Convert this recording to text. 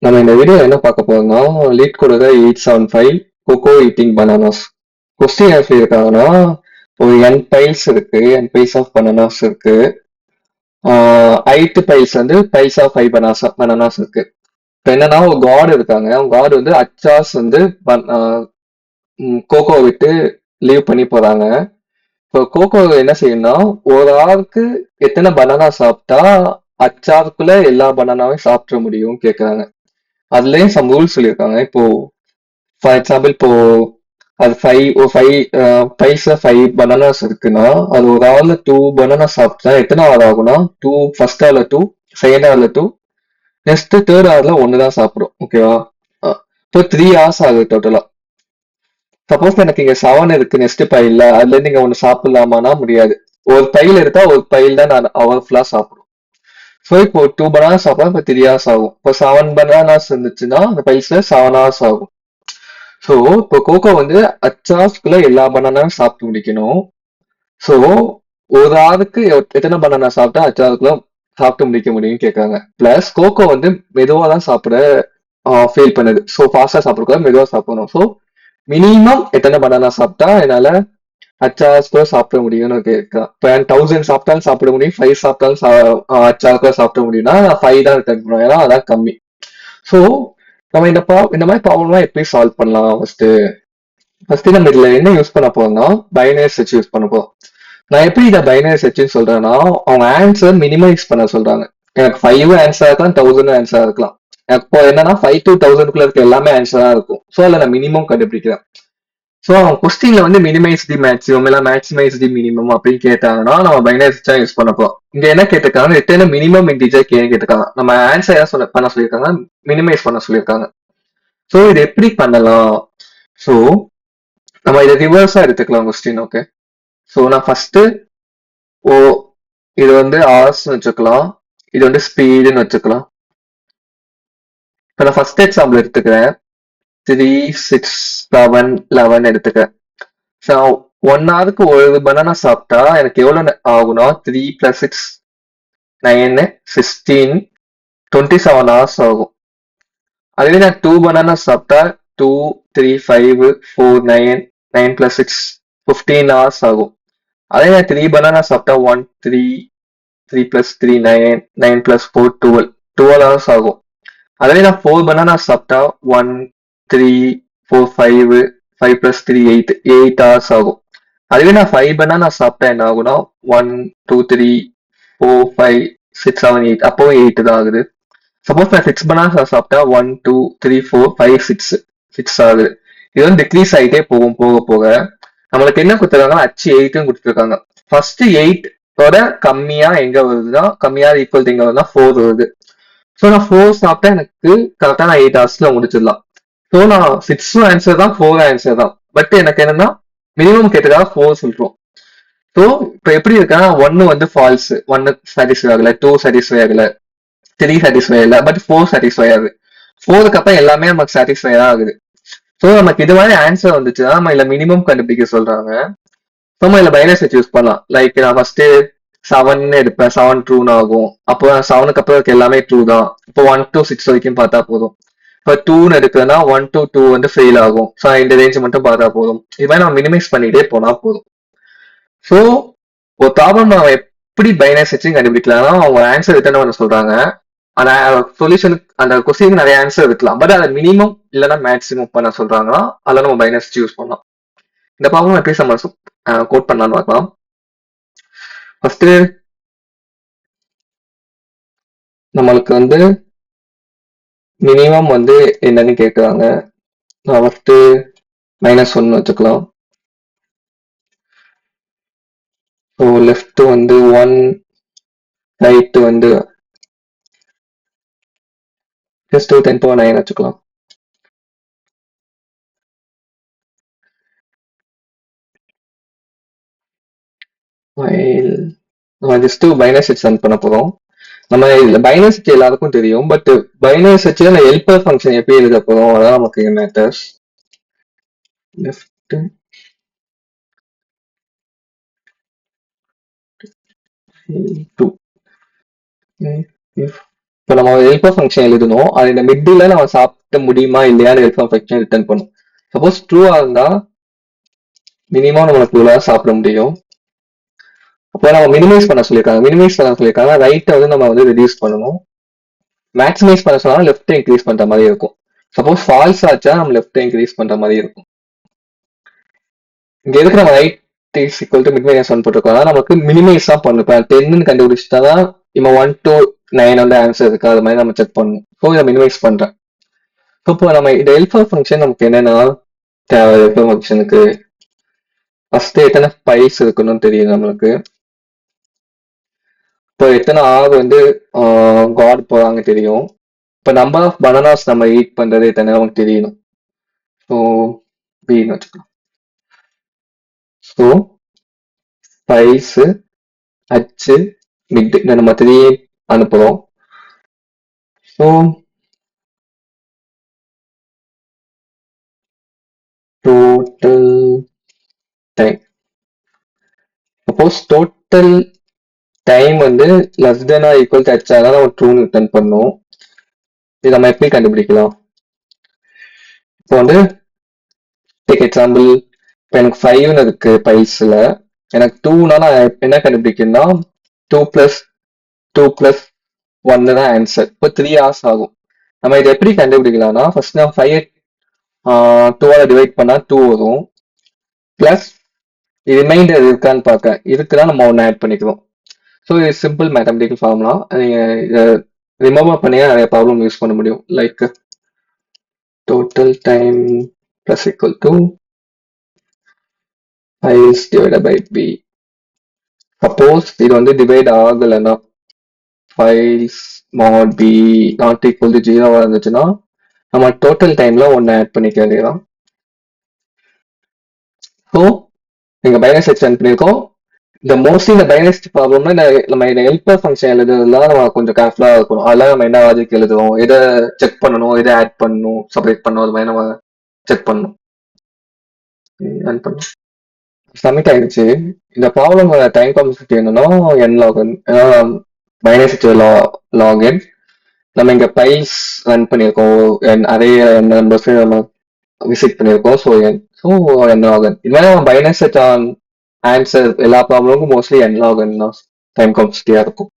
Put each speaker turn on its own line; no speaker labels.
நம்ம இந்த வீடியோ என்ன பார்க்க போறோம்னா லீட் கொடுக்க 875 கோகோ ஈட்டிங் பனானாஸ். கொஸ்டின் என்ன சொல்லியிருக்காங்கன்னா ஒரு n பைல்ஸ் இருக்கு, n பைல்ஸ் ஆஃப் பனானாஸ் இருக்கு. 8 பைல்ஸ் வந்து பைல்ஸ் ஆஃப் 5 பனானாஸ் இருக்கு. இப்போ என்னன்னா ஒரு காட் இருக்காங்க, அவங்க காட் வந்து அச்சாஸ் வந்து கோகோ விட்டு லீவ் பண்ணி போறாங்க. இப்போ கோகோ என்ன செய்யணும்னா ஒரு ஆளுக்கு எத்தனை பனானா சாப்பிட்டா அச்சாருக்குள்ள எல்லா பனானாவையும் சாப்பிட முடியும் கேட்கறாங்க. அதுலயும் சம் ரூல்ஸ் சொல்லியிருக்காங்க. இப்போ ஃபார் எக்ஸாம்பிள் இப்போ அது ஃபைவ் பனானாஸ் இருக்குன்னா அது ஒரு ஹவர்ல 2 பனானா சாப்பிட்டா எத்தனை ஹவர் ஆகும்னா ஃபர்ஸ்ட் ஹவர்ல 2, செகண்ட் ஹவர்ல 2, நெக்ஸ்ட் தேர்ட் ஹவர்ல ஒன்று தான் சாப்பிடும். ஓகேவா? இப்போ 3 ஹவர்ஸ் ஆகுது டோட்டலா. சப்போஸ் எனக்கு இங்க 7 இருக்கு நெக்ஸ்ட் பைல்ல, அதுல இருந்து நீங்க ஒன்று சாப்பிடலாமானா முடியாது. ஒரு பைல் எடுத்தா ஒரு பைல் தான் நான் ஹவர் ஃபுல்லா சாப்பிடும். ஸோ இப்போ 2 பனானா சாப்பிடா இப்போ 3 ஹவர்ஸ் ஆகும். இப்போ 7 பனானாஸ் இருந்துச்சுன்னா அந்த பைல்ஸ்ல 7 ஹவர்ஸ் ஆகும். ஸோ இப்போ கோகோ வந்து அச்சாஸ்க்குள்ள எல்லா பனானாவும் சாப்பிட்டு முடிக்கணும். ஸோ ஒரு ஆளுக்கு எத்தனை பனானா சாப்பிட்டா அச்சாஸ்க்குள்ள சாப்பிட்டு முடிக்க முடியும்னு கேட்காங்க. பிளஸ் கோகோ வந்து மெதுவா தான் சாப்பிட ஃபீல் பண்ணுது. ஸோ ஃபாஸ்டா சாப்பிடக்கூடாது, மெதுவா சாப்பிடணும். ஸோ மினிமம் எத்தனை பனானா சாப்பிட்டா என்னால அச்சாஸ்க்குள்ள சாப்பிட முடியும்னு கேட்கலாம். இப்போ 1000 சாப்பிட்டாலும் சாப்பிட முடியும், 5 சாப்பிட்டாலும் அச்சாஸ்க்குள்ள சாப்பிட முடியும்னா நான் 5 தான் ரிட்டர்ன் பண்ணுவேன். ஏன்னா அதான் கம்மி. ஸோ நம்ம இந்த மாதிரி ப்ராப்ளம்லாம் எப்படி சால்வ் பண்ணலாம்? ஃபர்ஸ்ட் நம்ம இதுல என்ன யூஸ் பண்ண போறோம்னா பைனரி சர்ச் யூஸ் பண்ண போறோம். நான் எப்படி இதை பைனரி சர்ச்னு சொல்றேன்னா அவங்க ஆன்சர் மினிமைஸ் பண்ண சொல்றாங்க. எனக்கு 5 ஆன்சரா இருக்கலாம், 1000 ஆன்சரா இருக்கலாம். எனக்கு இப்போ என்னன்னா 5 to 1000 இருக்க எல்லாமே ஆன்சரா இருக்கும். ஸோ அதில் நான் மினிமம் கண்டுபிடிக்கிறேன். ஸோ அவங்க கொஸ்டின்ல வந்து மினிமைஸ் தி மேக்ஸிமம் இல்ல மேக்ஸிமைஸ் தி மினிமம் அப்படின்னு கேட்டாங்கன்னா நம்ம பைனரி சர்ச்சா யூஸ் பண்ண போறோம். இங்க என்ன கேட்டிருக்காங்க, எத்தனை மினிமம் இன்டிஜர் கேட்டிருக்காங்க. நம்ம ஆன்சர் என்ன பண்ண சொல்லியிருக்காங்க, மினிமைஸ் பண்ண சொல்லியிருக்காங்க. ஸோ இது எப்படி பண்ணலாம்? ஸோ நம்ம இதை ரிவர்ஸா எடுத்துக்கலாம் கொஸ்டின். ஓகே, ஸோ நான் ஃபர்ஸ்ட் ஓ இது வந்து ஆர்ஸ்ன்னு வச்சுக்கலாம், இது வந்து ஸ்பீடுன்னு வச்சுக்கலாம். இப்போ நான் ஃபர்ஸ்ட் எக்ஸாம்பிள் எடுத்துக்கிறேன். 3, 6, 7, 11 எடுத்துக்கிறேன். ஸோ 1 ஹவருக்கு ஒரு பனானா சாப்பிட்டா எனக்கு எவ்வளவு ஆகும்னா 3 + 6 9 16 27 ஹவர்ஸ் ஆகும். அதுவே நான் 2 பனானா சாப்பிட்டா 2, 3, 5, 4, 9 9 + 6 15 ஹவர்ஸ் ஆகும். அதே நான் 3 பனானா சாப்பிட்டா 1, 3 3 + 3 9 9 + 4 12 ஹவர்ஸ் ஆகும். அதுவே நான் 4 பனானா சாப்பிட்டா 1, 3, 4, 5 5 + 3 8 ஹவர்ஸ் ஆகும். அதுவே நான் 5 பனானா சாப்பிட்டா என்ன ஆகும்னா 1, 2, 3, 4, 5, 6, 7, 8 அப்போ 8 தான் ஆகுது. சப்போஸ் நான் 6 பனானா சாப்பிட்டா 1, 2, 3, 4, 5, 6 ஆகுது. இது வந்து டிக்ரீஸ் ஆகிட்டே போகும் போக போக. நம்மளுக்கு என்ன கொடுத்துருக்காங்கன்னா அச்சு 8 கொடுத்துருக்காங்க. ஃபர்ஸ்ட் 8 கம்மியா எங்க வருதுன்னா கம்மியா ஈக்குவல் எங்க வருதுன்னா 4 வருது. ஸோ நான் 4 சாப்பிட்டா எனக்கு கரெக்டா நான் 8 ஹவர்ஸ்ல முடிச்சிடலாம். ஸோ நான் 6 ஆன்சர் தான், 4 ஆன்சர் தான். பட் எனக்கு என்னன்னா மினிமம் கேட்டதாக 4 சொல்றோம். ஸோ இப்போ எப்படி இருக்குன்னா 1 வந்து ஃபால்ஸ், 1 சாட்டிஸ்ஃபை ஆகல, 2 சாட்டிஸ்ஃபை ஆகல, 3 சாட்டிஸ்ஃபை ஆகல, பட் 4 சாட்டிஸ்ஃபை ஆகுது. 4க்கு அப்புறம் எல்லாமே நமக்கு சாட்டிஸ்ஃபை ஆகுது. ஸோ நமக்கு இது மாதிரி ஆன்சர் வந்துச்சுன்னா நம்ம இல்ல மினிமம் கண்டுபிடிக்க சொல்றாங்க. நம்ம இதுல பைனரி சர்ச் யூஸ் பண்ணலாம். லைக் நான் ஃபர்ஸ்ட் 7 எடுப்பேன், 7 ட்ரூன்னு ஆகும். அப்போ 7க்கு அப்புறம் இருக்க எல்லாமே ட்ரூ தான். இப்போ 1 to 6 வரைக்கும் பார்த்தா போதும். இப்போ 2ன்னு எடுக்கிறதுனா 1 to 2 வந்து ஃபெயில் ஆகும். ஸோ இந்த ரேஞ்ச் மட்டும் பார்த்தா போதும். இது மாதிரி நம்ம மினிமைஸ் பண்ணிட்டே போனா போதும். ஸோ ஒரு ப்ராப்ளம் நம்ம எப்படி பைனரி சர்ச்சிங் கண்டுபிடிக்கலாம்னா அவங்க ஆன்சர் ரிட்டர்ன் பண்ண சொல்றாங்க. அந்த சொல்யூஷனுக்கு அந்த கொஸ்டினுக்கு நிறைய ஆன்சர் இருக்கலாம், பட் அதை மினிமம் இல்லைன்னா மேக்ஸிமம் பண்ண சொல்றாங்கன்னா அதில் நம்ம பைனரி சர்ச் யூஸ் பண்ணலாம். இந்த ப்ராப்ளம் எப்படி நம்ம கோட் பண்ணலாம்னு பார்க்கலாம். ஃபர்ஸ்ட் நம்மளுக்கு வந்து மினிமம் வந்து என்னன்னு கேட்குறாங்க. நான் ஃபர்ஸ்ட் -1 வச்சுக்கலாம். ஸோ லெஃப்ட் வந்து 1, ரைட் வந்து ஜஸ்ட் 10⁻9 வச்சுக்கலாம். நம்ம ஜஸ்ட் பைனரி சர்ச் ரன் பண்ண போறோம். நம்ம இதுல பைனரி சர்ச் எல்லாருக்கும் தெரியும், பட் பைனரி சர்ச்ல நான் ஹெல்பர் ஃபங்க்ஷன் எப்படி எழுத போறோம் அதான் நமக்கு மேட்டர்ஸ். லெஃப்ட் 2 இப்போ நம்ம ஹெல்பர் ஃபங்க்ஷன் எழுதணும். அது இந்த மிடில் நம்ம சாப்பிட முடியுமா இல்லையான்னு ஹெல்பர் ஃபங்க்ஷன் ரிட்டர்ன் பண்ணும். சப்போஸ் ட்ரூவா இருந்தா மினிமம் நம்மளுக்கு இவ்வளவு சாப்பிட முடியும். அப்போ நம்ம மினிமைஸ் பண்ண சொல்லியிருக்காங்க. மினிமைஸ் பண்ண சொல்லியிருக்காங்க. ரைட்டை வந்து நம்ம வந்து ரெடியூஸ் பண்ணணும். மேக்ஸிமைஸ் பண்ண சொன்னா லெஃப்ட் இன்க்ரீஸ் பண்ற மாதிரி இருக்கும். சப்போஸ் ஃபால்ஸ் ஆச்சா நம்ம லெஃப்ட் இன்க்ரீஸ் பண்ற மாதிரி இருக்கும். இங்க எதுக்கு நம்ம right is equal to minimize one போட்டிருக்கோம்னா நமக்கு மினிமைஸ் தான் பண்ணும். இப்போ 10 கண்டுபிடிச்சிட்டா தான் இவன் 1 to 9 வந்து ஆன்சர் இருக்கு. அது மாதிரி நம்ம செக் பண்ணணும். ஸோ இதை மினிமைஸ் பண்றேன். இப்போ நம்ம இந்த ஹெல்பர் ஃபங்க்ஷன் நமக்கு என்னன்னா தேவை. ஹெல்பர் ஃபங்க்ஷனுக்கு ஃபர்ஸ்ட் எத்தனை பைஸ் இருக்கணும்னு தெரியும் நம்மளுக்கு. இப்போ எத்தனை ஆர் வந்து காட் போறாங்க தெரியும். இப்போ நம்பர் ஆஃப் பனானாஸ் நம்ம ஈட் பண்றது எத்தனை நமக்கு தெரியணும். ஸோ பின்னு வச்சுக்கலாம். ஸோ ஸ்பைஸ் அச்சு மிட் இந்த நம்ம 3 அனுப்புறோம். So total time suppose total time வந்து less then or equal to H ஆனா நம்ம ட்ரூ ரிட்டர்ன் பண்ணும். இது நம்ம எப்படி கண்டுபிடிக்கலாம்? இப்போ வந்து டேக் எக்ஸாம்பிள், இப்போ எனக்கு 5ன்னு இருக்கு பைஸ்ல, எனக்கு 2னா நான் என்ன கண்டுபிடிக்கணும்னா 2 பிளஸ் 2 பிளஸ் 1 தான் ஆன்சர். இப்போ 3 hours ஆகும். நம்ம இதை எப்படி கண்டுபிடிக்கலாம்னா ஃபர்ஸ்ட் நான் 5 2ஆல டிவைட் பண்ணா 2 வரும். பிளஸ் ரிமைண்டர் இருக்கான்னு பார்க்க இருக்குதான் நம்ம ஒன்று ஆட் பண்ணிக்கிறோம். ஸோ இது சிம்பிள் மேத்தமெட்டிக்கல் ஃபார்முலா. நீங்க இதை ரிமூவ் பண்ணி நிறைய ப்ராப்ளம் யூஸ் பண்ண முடியும். Like total time plus equal to ice divided by P. Suppose இது வந்து டிவைட் ஆகலைன்னா files mod P not equal to 0 இருந்துச்சுன்னா நம்ம டோட்டல் டைம்ல ஒன்று ஆட் பண்ணிக்க வேண்டியதான். ஸோ நீங்க பைனரி செக்ஷன் பண்ணியிருக்கோம். இந்த மோஸ்ட்லி இந்த பைனரி ப்ராப்ளம்னா நம்ம இந்த ஹெல்பர் ஃபங்க்ஷன் எழுதுறதுலாம் நம்ம கொஞ்சம் கேர்ஃபுல்லா இருக்கணும். அதெல்லாம் நம்ம என்ன லாஜிக் எழுதுறோம், எதை செக் பண்ணணும், எதை ஆட் பண்ணணும், செப்பரேட் பண்ணணும், அது மாதிரி நம்ம செக் பண்ணணும். ஆட் பண்ணணும். சப்மிட் ஆயிடுச்சு. இந்த ப்ராப்ளம் டைம் காம்ப்ளெக்சிட்டி என்னன்னா n log n. ஏன்னா பைனரி செக்ஷன் லாகின் நம்ம இங்க பைல்ஸ் ரன் பண்ணியிருக்கோம். நிறைய நம்பர்ஸ் நம்ம விசிட் பண்ணியிருக்கோம். So n log n. இது மாதிரி நம்ம பைனரி செக்ஷன் ஆன்சர் எல்லா ப்ராப்ளமுக்கும் மோஸ்ட்லி n log n தான் டைம் காம்ப்ளெக்சிட்டியா இருக்கும்.